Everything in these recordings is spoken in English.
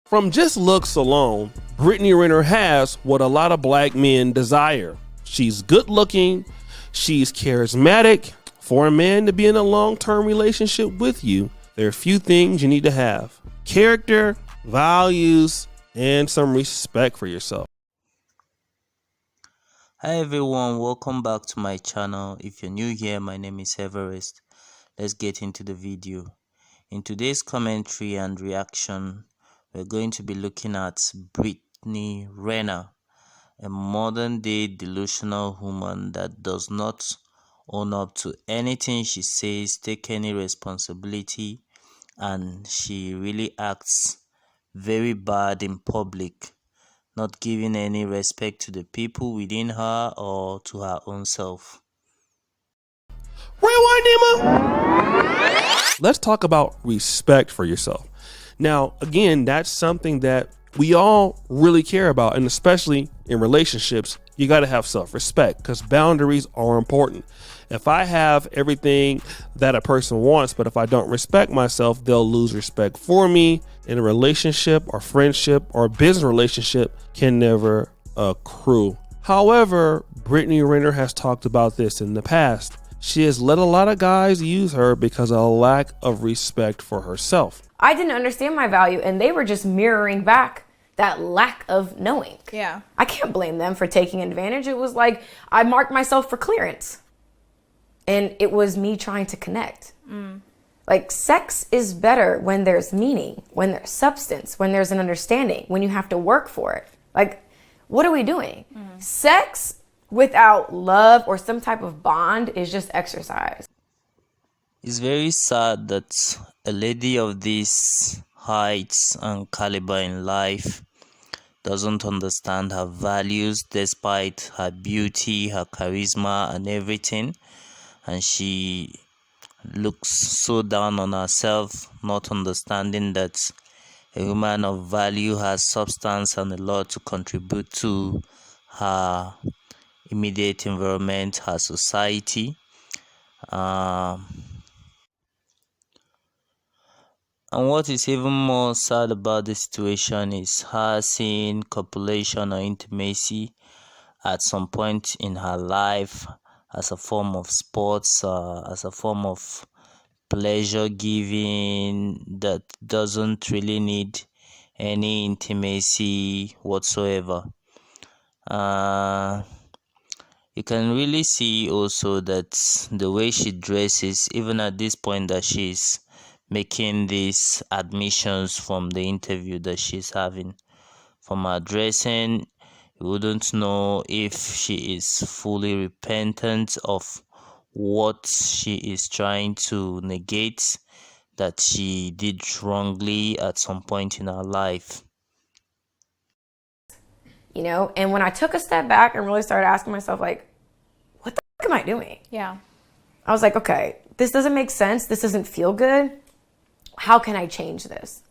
From just looks alone, Brittney Renner has what a lot of black men desire. She's good looking, she's charismatic. For a man to be in a long-term relationship with you, there are a few things you need to have: character, values, and some respect for yourself. Hi everyone, welcome back to my channel. If you're new here, my name is Everest. Let's get into the video. In today's commentary and reaction, we're going to be looking at Brittney Renner, a modern day delusional woman that does not own up to anything she says, take any responsibility, and she really acts very bad in public, not giving any respect to the people within her or to her own self. Rewind, Nima! Let's talk about respect for yourself. Now, again, that's something that we all really care about, and especially in relationships, you got to have self-respect because boundaries are important. If I have everything that a person wants, but if I don't respect myself, they'll lose respect for me, and a relationship or friendship or business relationship can never accrue. However, Brittney Renner has talked about this in the past. She has let a lot of guys use her because of a lack of respect for herself. I didn't understand my value, and they were just mirroring back that lack of knowing. Yeah. I can't blame them for taking advantage. It was like I marked myself for clearance, and it was me trying to connect. Like, sex is better when there's meaning, when there's substance, when there's an understanding, when you have to work for it. Like, what are we doing? Sex without love or some type of bond is just exercise. It's very sad that a lady of these heights and caliber in life doesn't understand her values despite her beauty, her charisma and everything, and she looks so down on herself, not understanding that a woman of value has substance and a lot to contribute to her immediate environment, her society. And what is even more sad about the situation is her seeing copulation or intimacy at some point in her life as a form of sports, as a form of pleasure giving that doesn't really need any intimacy whatsoever. You can really see also that the way she dresses, even at this point that she's making these admissions from the interview that she's having, from her dressing, you wouldn't know if she is fully repentant of what she is trying to negate that she did wrongly at some point in her life. You know, and when I took a step back and really started asking myself, like, what the fuck am I doing? Yeah. I was like, okay, this doesn't make sense. This doesn't feel good. How can I change this?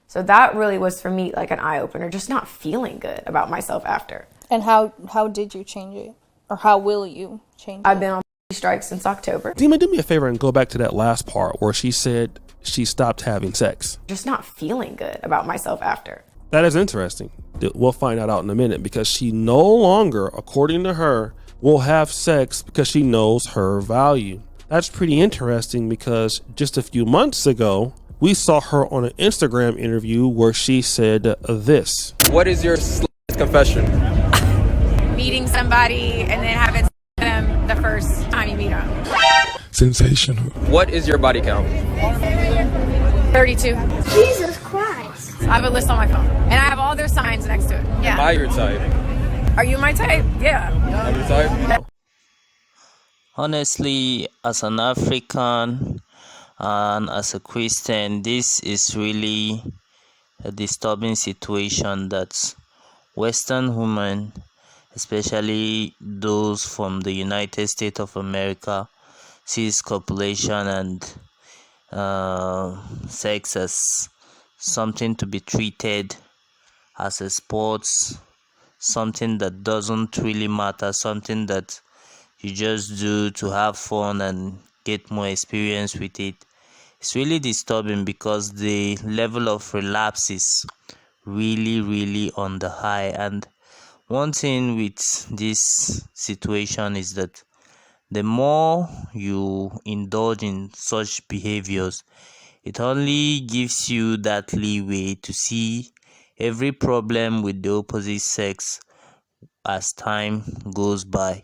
So that really was for me like an eye-opener, just not feeling good about myself after. And how did you change it? Or how will you change it? I've been on strikes since October. Dima, do me a favor and go back to that last part where she said she stopped having sex. Just not feeling good about myself after. That is interesting. We'll find that out in a minute because she no longer, according to her, will have sex because she knows her value. That's pretty interesting because just a few months ago, we saw her on an Instagram interview where she said this. What is your confession? Meeting somebody and then having them the first time you meet them. Sensational. What is your body count? 32. Jesus Christ. I have a list on my phone. And I have all their signs next to it. Am Yeah. I your type? Are you my type? Yeah. I'm your type? Honestly, as an African and as a Christian, this is really a disturbing situation that Western women, especially those from the United States of America, sees copulation and sex as something to be treated as a sport, something that doesn't really matter, something that you just do to have fun and get more experience with it. It's really disturbing because the level of relapse is really on the high. And one thing with this situation is that the more you indulge in such behaviors, it only gives you that leeway to see every problem with the opposite sex as time goes by.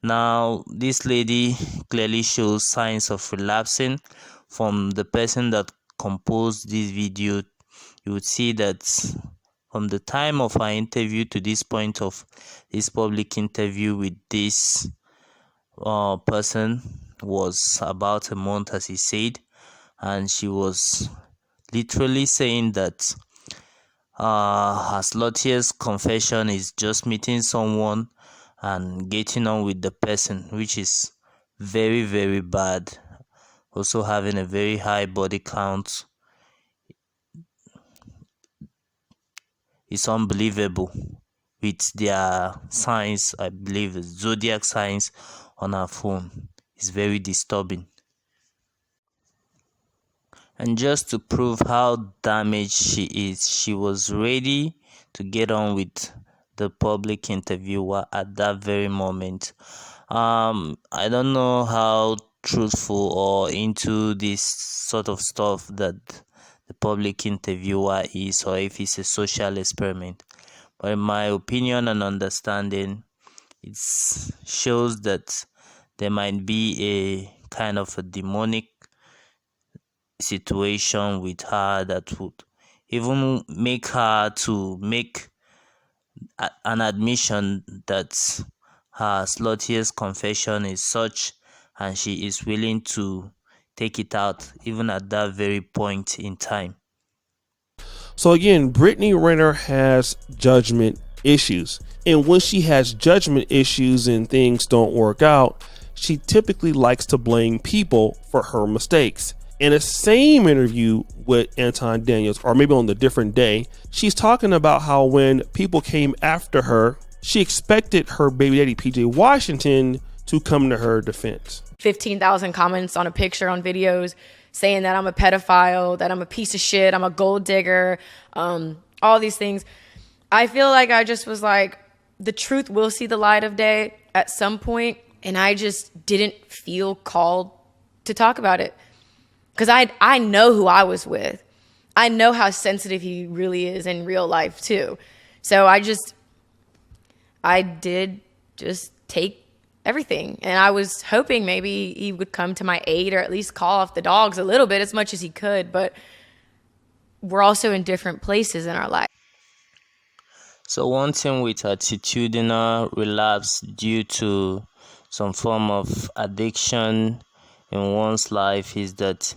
Now, this lady clearly shows signs of relapsing. From the person that composed this video, you would see that from the time of her interview to this point of this public interview with this person was about a month, as he said, and she was literally saying that her sluttiest confession is just meeting someone and getting on with the person, which is very bad. Also having a very high body count is unbelievable. With their signs, I believe the zodiac signs on her phone, is very disturbing. And just to prove how damaged she is, she was ready to get on with the public interviewer at that very moment. I don't know how truthful or into this sort of stuff that the public interviewer is, or if it's a social experiment. But in my opinion and understanding, it shows that there might be a kind of a demonic situation with her that would even make her to make an admission that her sluttiest confession is such, and she is willing to take it out even at that very point in time. So again, Brittney Renner has judgment issues. And when she has judgment issues and things don't work out, she typically likes to blame people for her mistakes. In the same interview with Anton Daniels, or maybe on the different day, she's talking about how when people came after her, she expected her baby daddy, PJ Washington, to come to her defense. 15,000 comments on a picture, on videos, saying that I'm a pedophile, that I'm a piece of shit, I'm a gold digger, all these things. I feel like I just was like, the truth will see the light of day at some point, and I just didn't feel called to talk about it. Because I know who I was with. I know how sensitive he really is in real life too. So I did just take everything. And I was hoping maybe he would come to my aid, or at least call off the dogs a little bit, as much as he could. But we're also in different places in our life. So one thing with attitudinal relapse due to some form of addiction in one's life is that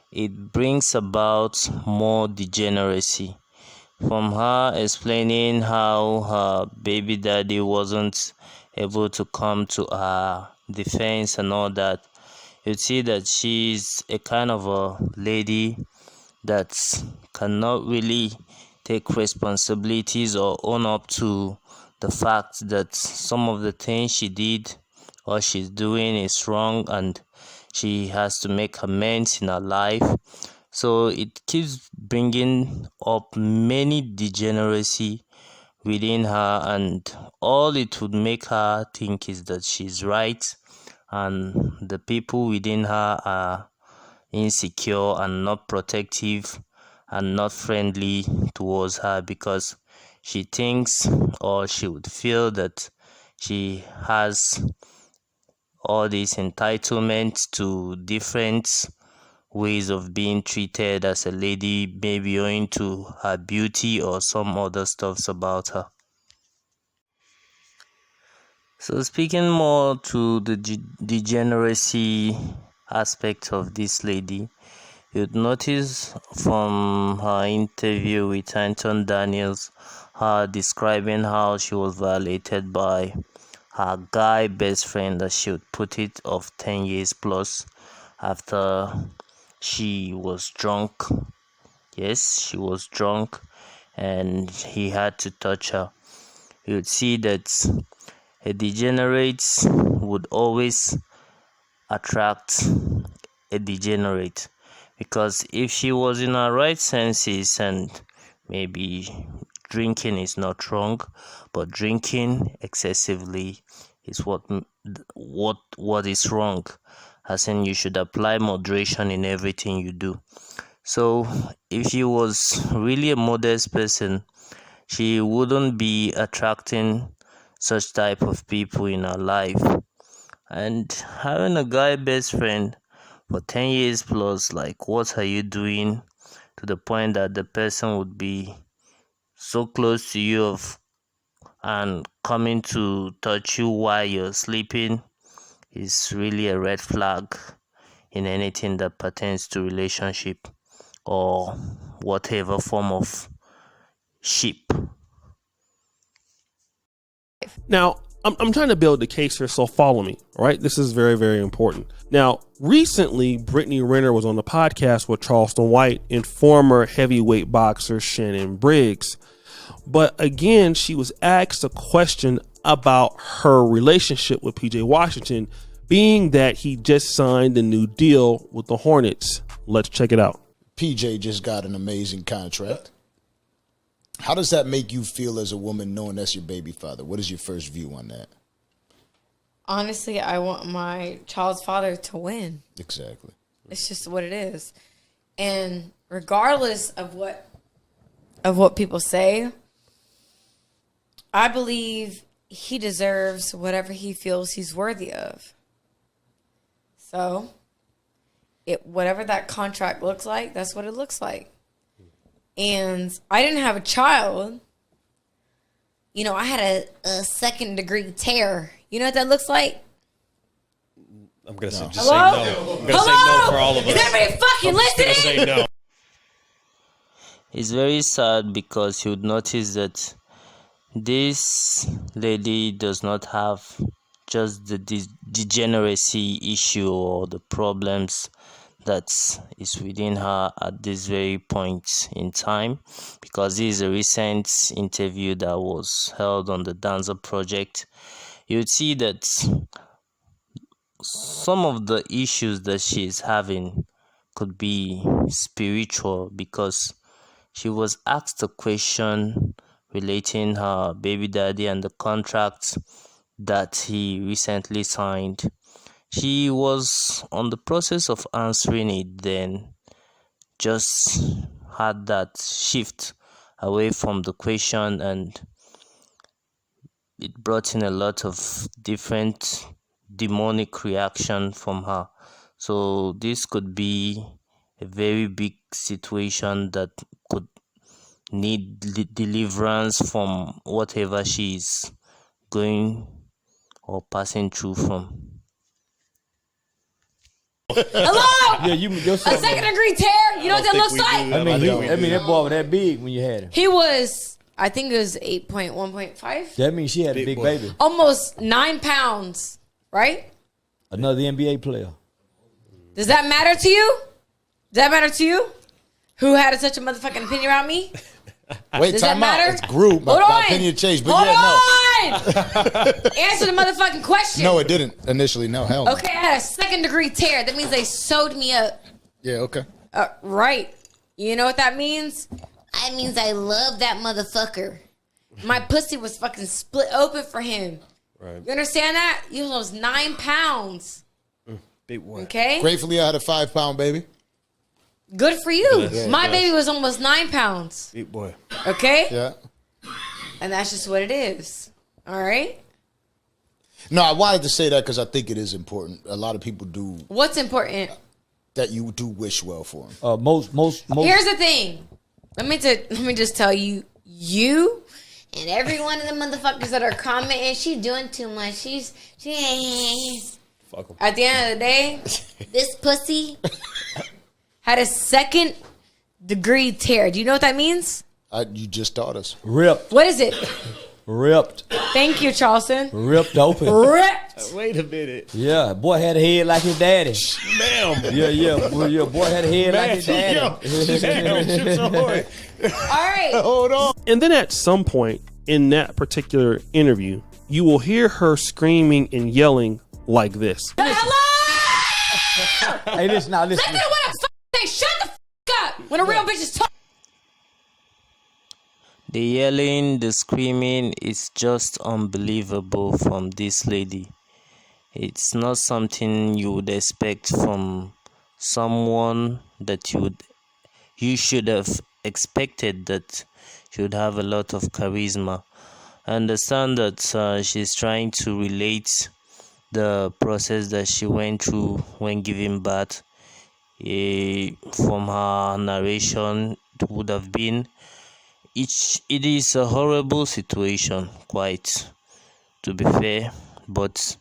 it brings about more degeneracy. From her explaining how her baby daddy wasn't able to come to her defense and all that, you see that she's a kind of a lady that cannot really take responsibilities or own up to the fact that some of the things she did or she's doing is wrong, and she has to make amends in her life. So it keeps bringing up many degeneracy within her, and all it would make her think is that she's right, and the people within her are insecure and not protective and not friendly towards her, because she thinks, or she would feel, that she has all these entitlements to different ways of being treated as a lady, maybe owing to her beauty or some other stuffs about her. So speaking more to the degeneracy aspect of this lady, you'd notice from her interview with Anton Daniels, her describing how she was violated by her guy best friend, as she would put it, of 10 years plus, after she was drunk. Yes, she was drunk and he had to touch her. You'd see that a degenerate would always attract a degenerate, because if she was in her right senses and maybe drinking is not wrong, but drinking excessively is what is wrong. As in, you should apply moderation in everything you do. So if she was really a modest person, she wouldn't be attracting such type of people in her life. And having a guy best friend for 10 years plus, like, what are you doing, to the point that the person would be so close to you and coming to touch you while you're sleeping, is really a red flag in anything that pertains to relationship or whatever form of ship. Now, I'm trying to build the case here, so follow me, all right? This is very, very important. Now, recently, Brittney Renner was on the podcast with Charleston White and former heavyweight boxer Shannon Briggs. But again, she was asked a question about her relationship with PJ Washington, being that he just signed a new deal with the Hornets. Let's check it out. PJ just got an amazing contract. How does that make you feel as a woman knowing that's your baby father? What is your first view on that? Honestly, I want my child's father to win. Exactly. It's just what it is. And regardless of what people say, I believe he deserves whatever he feels he's worthy of. So, whatever that contract looks like, that's what it looks like. And I didn't have a child. You know, I had a second degree tear. You know what that looks like? I'm going to just Hello? say no. I'm going to say no for all of us. Is everybody fucking listening? Say no. It's very sad because you would notice that this lady does not have just the degeneracy issue or the problems that is within her at this very point in time, because this is a recent interview that was held on the Dancer Project. You'd see that some of the issues that she is having could be spiritual, because she was asked a question relating her baby daddy and the contract that he recently signed. She was on the process of answering it, then just had that shift away from the question, and it brought in a lot of different demonic reaction from her. So this could be a very big situation that could need deliverance from whatever she is going or passing through from. Hello? Yeah, your A second degree tear? You know what that looks like? I mean, that boy was that big when you had him. He was, I think it was 8.1.5. That means she had a big baby. Almost 9 pounds, right? Another NBA player. Does that matter to you? Does that matter to you? Who had such a motherfucking opinion about me? Wait, Does time that out. matter? It's group. My opinion changed, but Hold yeah, on! Answer the motherfucking question. no. No, it didn't initially. No, hell no. Okay, I had a second degree tear. That means they sewed me up. Yeah, okay. Right. You know what that means? That means I love that motherfucker. My pussy was fucking split open for him. Right. You understand that? You was 9 pounds. Big boy. Okay? Gratefully, I had a 5-pound baby. Good for you. Yeah, My baby was almost 9 pounds. Big boy. Okay? Yeah. And that's just what it is. All right? No, I wanted to say that because I think it is important. A lot of people do What's important? that. You do wish well for them. Most. Here's the thing. Let me just tell you, you and every one of the motherfuckers that are commenting, she doing too much. She Fuck 'em. At the end of the day, this pussy had a second degree tear. Do you know what that means? You just taught us. Ripped. What is it? Ripped. Thank you, Charleston. Ripped open. Ripped. Wait a minute. Yeah, boy had a head like his daddy. Ma'am. Yeah. Boy had a head like his daddy. All right. Hold on. And then at some point in that particular interview, you will hear her screaming and yelling like this. Hello? Hey, listen now, listen. Listen to what I'm saying. Shut the fuck up when a real bitch is talking. The yelling, the screaming is just unbelievable from this lady. It's not something you would expect from someone that you should have expected that she would have a lot of charisma. I understand that she's trying to relate the process that she went through when giving birth. From her narration, it would have been it is a horrible situation, quite, to be fair, but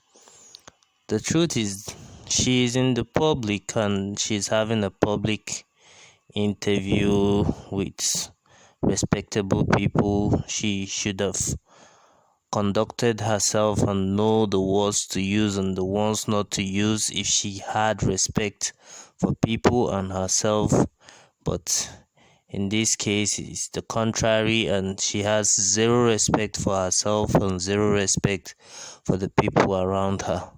the truth is she is in the public and she's having a public interview with respectable people. She should have conducted herself and know the words to use and the ones not to use if she had respect for people and herself. But in this case, it's the contrary, and she has zero respect for herself and zero respect for the people around her.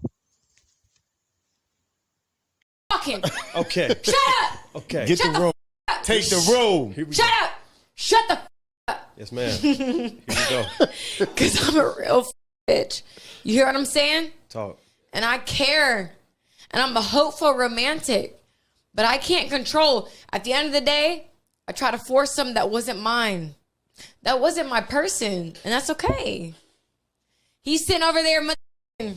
Fucking. Okay. Shut up. Okay. Get the room. Take the room. Shut up. Shut the up. Yes, ma'am. Here we go. Because I'm a real bitch. You hear what I'm saying? Talk. And I care. And I'm a hopeful romantic. But I can't control. At the end of the day, I try to force something that wasn't mine. That wasn't my person. And that's okay. He's sitting over there. Shut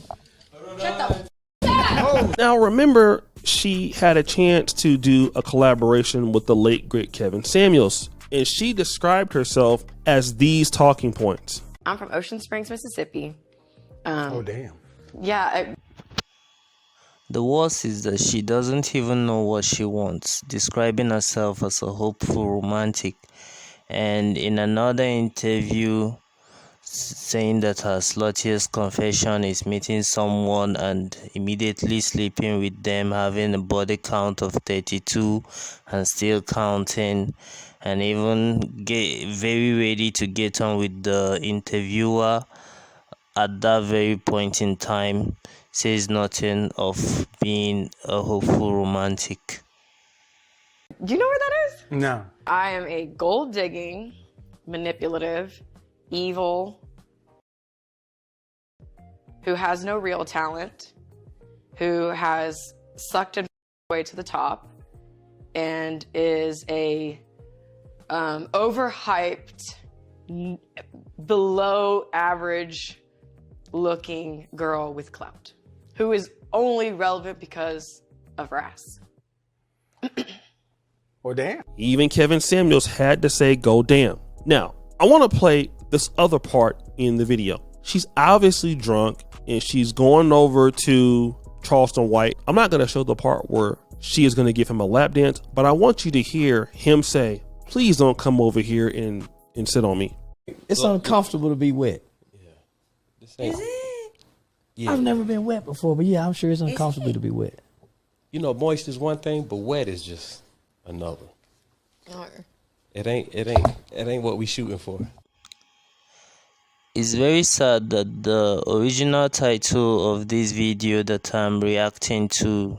the up. Now, remember, she had a chance to do a collaboration with the late, great Kevin Samuels. And she described herself as these talking points. I'm from Ocean Springs, Mississippi. Oh, damn. Yeah. The worst is that she doesn't even know what she wants, describing herself as a hopeful romantic. And in another interview, saying that her sluttiest confession is meeting someone and immediately sleeping with them, having a body count of 32 and still counting, and even get very ready to get on with the interviewer at that very point in time, says nothing of being a hopeful romantic. Do you know where that is? No. I am a gold digging, manipulative, evil, who has no real talent, who has sucked and way to the top, and is a overhyped, below average looking girl with clout, who is only relevant because of her ass. Well, damn. Even Kevin Samuels had to say, go damn. Now, I want to play this other part in the video. She's obviously drunk and she's going over to Charleston White. I'm not going to show the part where she is going to give him a lap dance, but I want you to hear him say, please don't come over here and sit on me. It's uncomfortable to be wet. Is it? Yeah. I've never been wet before, but yeah, I'm sure it's uncomfortable to be wet. You know, moist is one thing, but wet is just another. It ain't what we shooting for. It's very sad that the original title of this video that I'm reacting to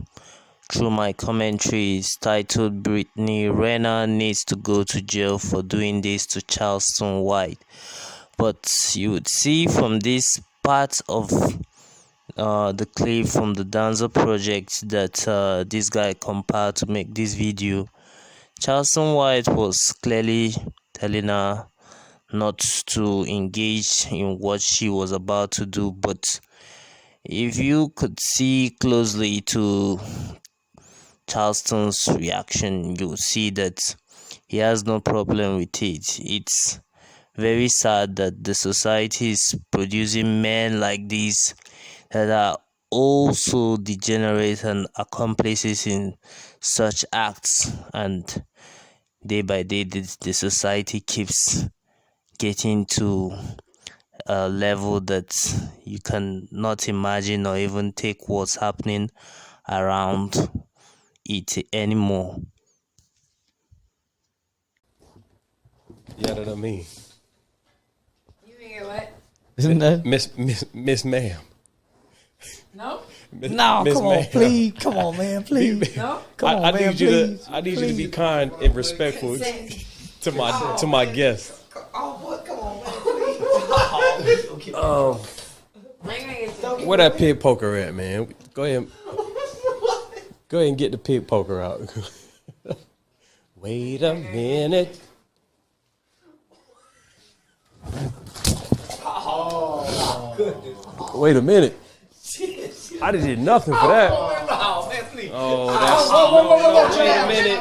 through my commentary is titled Brittney Renner needs to go to jail for doing this to Charleston White. But you would see from this part of the clip from the Dancer project that this guy compiled to make this video, Charleston White was clearly telling her not to engage in what she was about to do. But if you could see closely to Charleston's reaction, you see that he has no problem with it. It's very sad that the society is producing men like this that are also degenerate and accomplices in such acts, and day by day the society keeps getting to a level that you can not imagine or even take what's happening around it anymore. Yeah, that I mean. You hear what? Isn't that? Miss ma'am. No? No, come on, please. Come on, man, please. No? Come on, man, please. I need you to be kind and respectful to my guests. Where that pig poker at, man? Go ahead. Go ahead and get the pig poker out. Wait a minute. Wait a minute. I did nothing for that. Wait a minute.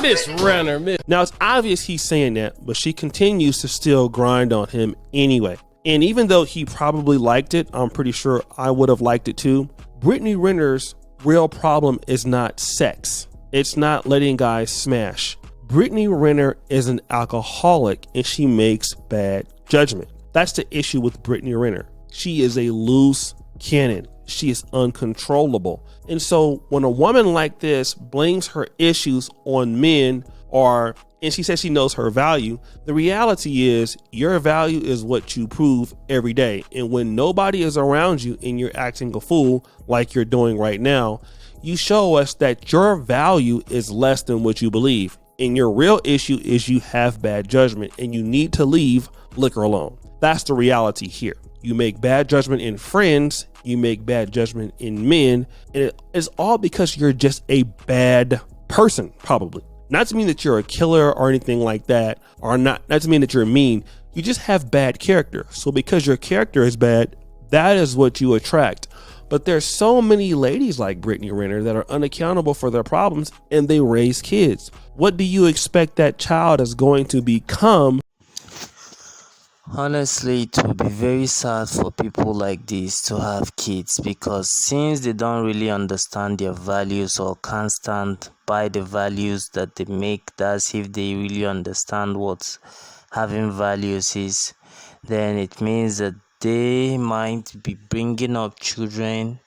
Miss Renner. Now, it's obvious he's saying that, but she continues to still grind on him anyway. And even though he probably liked it, I'm pretty sure I would have liked it too. Brittney Renner's real problem is not sex. It's not letting guys smash. Brittney Renner is an alcoholic and she makes bad judgment. That's the issue with Brittney Renner. She is a loose cannon. She is uncontrollable. And so when a woman like this blames her issues on men, and she says she knows her value, the reality is your value is what you prove every day. And when nobody is around you and you're acting a fool like you're doing right now, you show us that your value is less than what you believe. And your real issue is you have bad judgment and you need to leave liquor alone. That's the reality here. You make bad judgment in friends, you make bad judgment in men, and it is all because you're just a bad person, probably. Not to mean that you're a killer or anything like that, or not to mean that you're mean. You just have bad character. So because your character is bad, that is what you attract. But there's so many ladies like Brittney Renner that are unaccountable for their problems and they raise kids. What do you expect that child is going to become? Honestly, it would be very sad for people like this to have kids, because since they don't really understand their values or can't stand by the values that they make, that's if they really understand what having values is, then it means that they might be bringing up children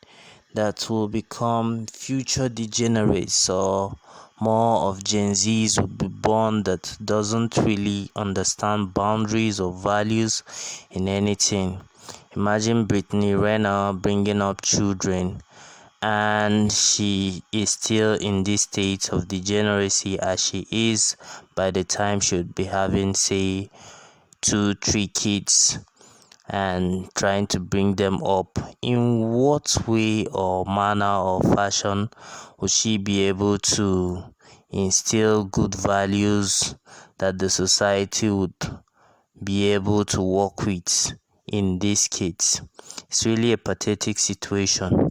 that will become future degenerates, or more of Gen Zs will be born that doesn't really understand boundaries or values in anything. Imagine Brittney Renner bringing up children and she is still in this state of degeneracy as she is by the time she would be having, say, 2-3 kids, and trying to bring them up. In what way or manner or fashion would she be able to instill good values that the society would be able to work with in these kids? It's really a pathetic situation.